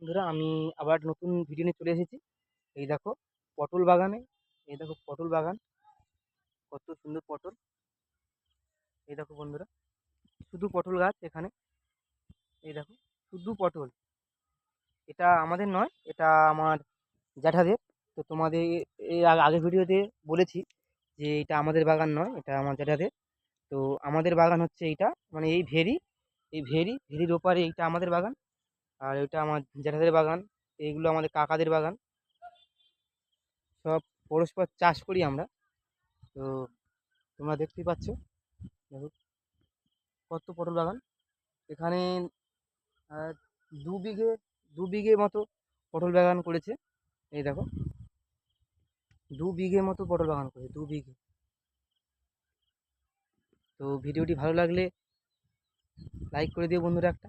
বন্ধুরা, আমি আবার নতুন ভিডিও নিয়ে চলে এসেছি। এই দেখো পটল বাগানে, এই দেখো পটল বাগান, কত সুন্দর পটল। এই দেখো বন্ধুরা, শুধু পটল গাছ এখানে। এই দেখো, শুধু পটল। এটা আমাদের নয়, এটা আমার জ্যাঠাদের। তো তোমাদের আগের ভিডিওতে বলেছি যে এটা আমাদের বাগান নয়, এটা আমার জ্যাঠাদের। তো আমাদের বাগান হচ্ছে এইটা, মানে এই ভেরি, ভেরির ওপারে এইটা আমাদের বাগান। আর এটা আমার জ্যাঠাদের বাগান, এইগুলো আমাদের কাকাদের বাগান। সব পরস্পর চাষ করি আমরা। তো তোমরা দেখতেই পাচ্ছ, দেখো কত পটল বাগান এখানে। আহ, 2 বিঘে 2 বিঘে মতো পটল বাগান করেছে। এই দেখো, 2 বিঘে মতো পটল বাগান করেছে, 2 বিঘে। তো ভিডিওটি ভালো লাগলে লাইক করে দিও বন্ধুরা একটা।